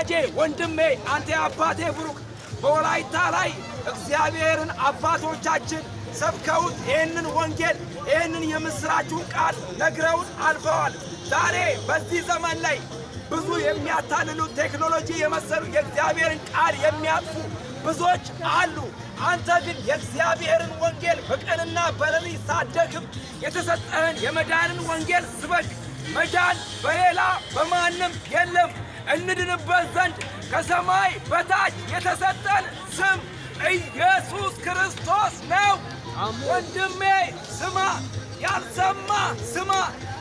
ወዳጄ ወንድሜ አንተ አባቴ ብሩክ በወላይታ ላይ እግዚአብሔርን አባቶቻችን ሰብከውት ይህንን ወንጌል ይህንን የምስራቹን ቃል ነግረውን አልፈዋል። ዛሬ በዚህ ዘመን ላይ ብዙ የሚያታልሉ ቴክኖሎጂ የመሰሉ የእግዚአብሔርን ቃል የሚያጥፉ ብዙዎች አሉ። አንተ ግን የእግዚአብሔርን ወንጌል በቀንና በሌሊት ሳትደክም የተሰጠህን የመዳንን ወንጌል ስበክ። መዳን በሌላ በማንም የለም። እንድንበት ዘንድ ከሰማይ በታች የተሰጠን ስም ኢየሱስ ክርስቶስ ነው። ወንድሜ ስማ፣ ያልሰማ ስማ፣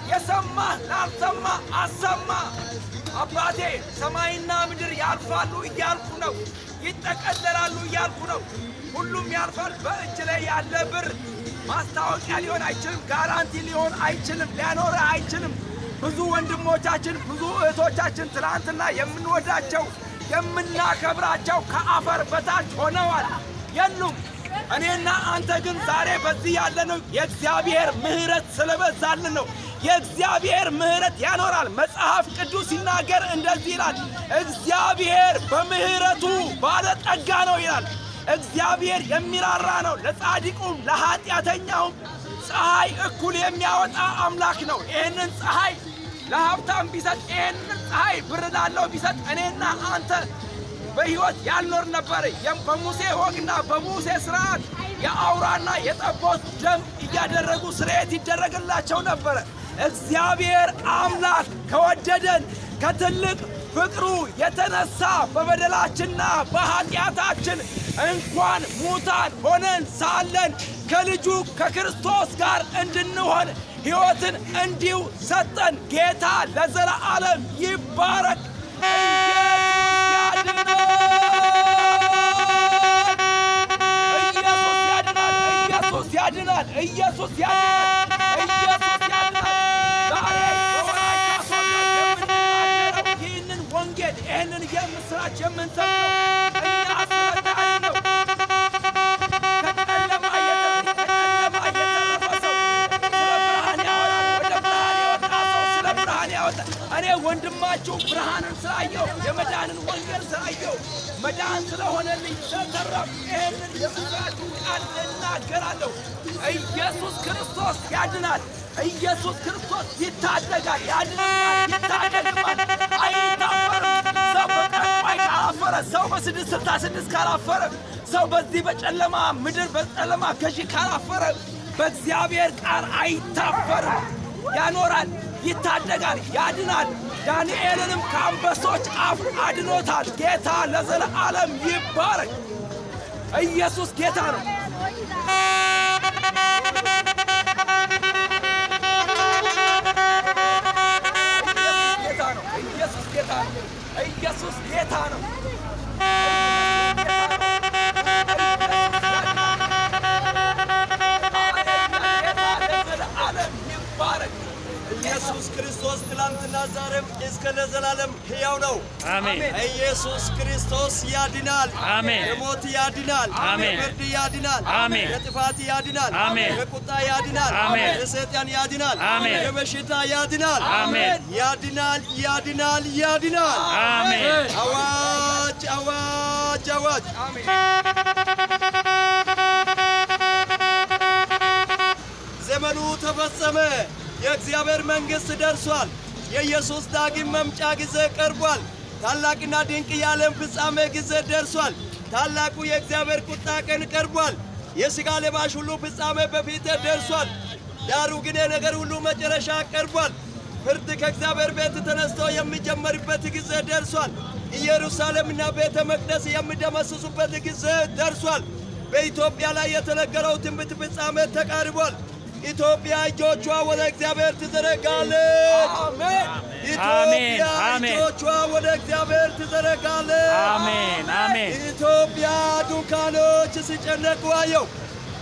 የሰማ ላልሰማ አሰማ። አባቴ ሰማይና ምድር ያልፋሉ እያልኩ ነው፣ ይጠቀለላሉ እያልኩ ነው። ሁሉም ያልፋል። በእጅ ላይ ያለ ብር ማስታወቂያ ሊሆን አይችልም፣ ጋራንቲ ሊሆን አይችልም፣ ሊያኖረ አይችልም። ብዙ ወንድሞቻችን ብዙ እህቶቻችን ትላንትና የምንወዳቸው የምናከብራቸው ከአፈር በታች ሆነዋል፣ የሉም። እኔና አንተ ግን ዛሬ በዚህ ያለነው የእግዚአብሔር ምሕረት ስለበዛልን ነው። የእግዚአብሔር ምሕረት ያኖራል። መጽሐፍ ቅዱስ ሲናገር እንደዚህ ይላል፣ እግዚአብሔር በምሕረቱ ባለጠጋ ነው ይላል። እግዚአብሔር የሚራራ ነው፣ ለጻድቁም ለኃጢአተኛውም ፀሐይ እኩል የሚያወጣ አምላክ ነው። ይህንን ፀሐይ ለሀብታም ቢሰጥ፣ ይህንን ፀሐይ ብር ላለው ቢሰጥ እኔና አንተ በሕይወት ያልኖር ነበር። በሙሴ ወግና በሙሴ ሥርዓት የአውራና የጠቦት ደም እያደረጉ ስርየት ይደረግላቸው ነበረ። እግዚአብሔር አምላክ ከወደደን ከትልቅ ፍቅሩ የተነሳ በበደላችንና በኃጢአታችን እንኳን ሙታን ሆነን ሳለን ከልጁ ከክርስቶስ ጋር እንድንሆን ሕይወትን እንዲሁ ሰጠን። ጌታ ለዘለዓለም ይባረክ። ኢየሱስ ያድናል። ኢየሱስ ያድናል። ኢየሱስ ያድናል። ዛሬ በወላይታ ሶዶ የምንናገረው ይህንን ወንጌል ይህንን የምስራች የምንሰብከው እኛ ስለዳን ነው። ከጨለማ የተረፈ ሰው ስለ ብርሃን ያወጣል። ወደ ብርሃን የወጣ ሰው ስለ ብርሃን ያወጣል። እኔ ወንድማችሁ ብርሃንን ስላየው የመዳንን ወንጌል ስላየው መዳን ስለሆነልኝ ስለተረፍ ይህንን የምስራች ቃል እናገራለሁ። ኢየሱስ ክርስቶስ ያድናል። ኢየሱስ ክርስቶስ ይታደጋል፣ ያድናል፣ ይታደግማል፣ አይታፈርም። ሰው በጠንቋይ ካላፈረ፣ ሰው በ666 ካላፈረ፣ ሰው በዚህ በጨለማ ምድር በጨለማ ገዢ ካላፈረ በእግዚአብሔር ቃል አይታፈርም። ያኖራል፣ ይታደጋል፣ ያድናል። ዳንኤልንም ከአንበሶች አፍ አድኖታል። ጌታ ለዘለዓለም ይባረክ። ኢየሱስ ጌታ ነው። ኢየሱስ ጌታ ነው። ኢየሱስ ጌታ ነው። ኢየሱስ ክርስቶስ ትላንትና ዛሬም እስከ ለዘላለም ሕያው ነው። አሜን። ኢየሱስ ክርስቶስ ያድናል። አሜን። የሞት ያድናል። አሜን። የፍርድ ያድናል። አሜን። የጥፋት ያድናል። አሜን። የቁጣ ያድናል። አሜን። የሰይጣን ያድናል። አሜን። የበሽታ ያድናል። አሜን። ያድናል፣ ያድናል፣ ያድናል። አሜን። አዋጅ፣ አዋጅ፣ አዋጅ። ዘመኑ ተፈጸመ። የእግዚአብሔር መንግሥት ደርሷል። የኢየሱስ ዳግም መምጫ ጊዜ ቀርቧል። ታላቅና ድንቅ የዓለም ፍጻሜ ጊዜ ደርሷል። ታላቁ የእግዚአብሔር ቁጣ ቀን ቀርቧል። የሥጋ ለባሽ ሁሉ ፍጻሜ በፊት ደርሷል። ዳሩ ግን የነገር ሁሉ መጨረሻ ቀርቧል። ፍርድ ከእግዚአብሔር ቤት ተነስቶ የሚጀመርበት ጊዜ ደርሷል። ኢየሩሳሌምና ቤተ መቅደስ የሚደመስሱበት ጊዜ ደርሷል። በኢትዮጵያ ላይ የተነገረው ትንቢት ፍጻሜ ተቃርቧል። ኢትዮጵያ እጆቿ ወደ እግዚአብሔር ትዘረጋለች። አሜን። ኢትዮጵያ አሜን። እጆቿ ወደ እግዚአብሔር ትዘረጋለች። አሜን። አሜን። ኢትዮጵያ ድንኳኖች ሲጨነቁ አየሁ።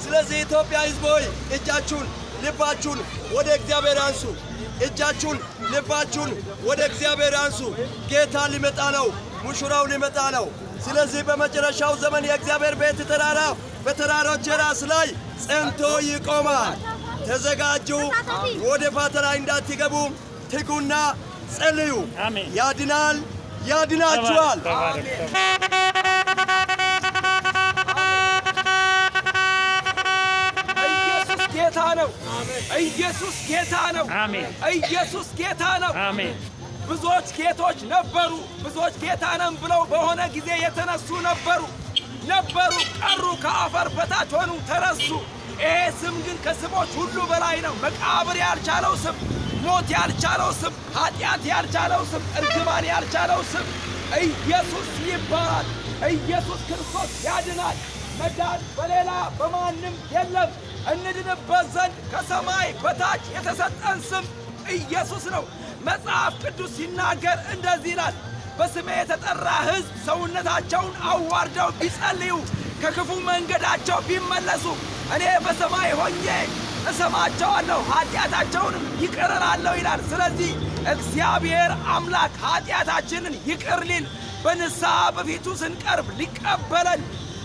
ስለዚህ ኢትዮጵያ ሕዝብ ሆይ እጃችሁን ልባችሁን ወደ እግዚአብሔር አንሱ። እጃችሁን ልባችሁን ወደ እግዚአብሔር አንሱ። ጌታ ሊመጣ ነው። ሙሽራው ሊመጣ ነው። ስለዚህ በመጨረሻው ዘመን የእግዚአብሔር ቤት ተራራ በተራሮች ራስ ላይ ጸንቶ ይቆማል። ተዘጋጁ፣ ወደ ፈተና እንዳትገቡ ትጉና ጸልዩ። አሜን። ያድናል፣ ያድናችኋል። ኢየሱስ ጌታ ነው። ኢየሱስ ጌታ ነው። ኢየሱስ ጌታ ነው። ብዙዎች ጌቶች ነበሩ። ብዙዎች ጌታ ነን ብለው በሆነ ጊዜ የተነሱ ነበሩ፣ ቀሩ፣ ከአፈር በታች ሆኑ፣ ተረሱ። ይሄ ስም ግን ከስሞች ሁሉ በላይ ነው። መቃብር ያልቻለው ስም፣ ሞት ያልቻለው ስም፣ ኃጢአት ያልቻለው ስም፣ እርግማን ያልቻለው ስም ኢየሱስ ይባላል። ኢየሱስ ክርስቶስ ያድናል። መዳን በሌላ በማንም የለም። እንድንበት ዘንድ ከሰማይ በታች የተሰጠን ስም ኢየሱስ ነው። መጽሐፍ ቅዱስ ሲናገር እንደዚህ ይላል፣ በስሜ የተጠራ ሕዝብ ሰውነታቸውን አዋርደው ቢጸልዩ ከክፉ መንገዳቸው ቢመለሱ እኔ በሰማይ ሆኜ እሰማቸዋለሁ፣ ኃጢአታቸውንም ይቅር እላለሁ ይላል። ስለዚህ እግዚአብሔር አምላክ ኃጢአታችንን ይቅር ሊል በንስሐ በፊቱ ስንቀርብ ሊቀበለን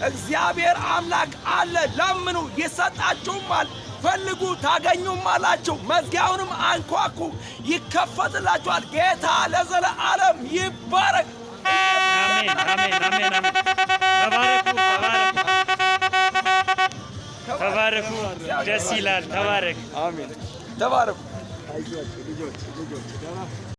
እግዚአብሔር አምላክ አለ። ለምኑ ይሰጣችሁማል፣ ፈልጉ ታገኙማላችሁ፣ መዝጊያውንም አንኳኩ ይከፈትላችኋል። ጌታ ለዘለዓለም ይባረክ። አሜን አሜን አሜን አሜን። ተባረኩ። ደስ ይላል። ተባረክ። አሜን። ተባረኩ።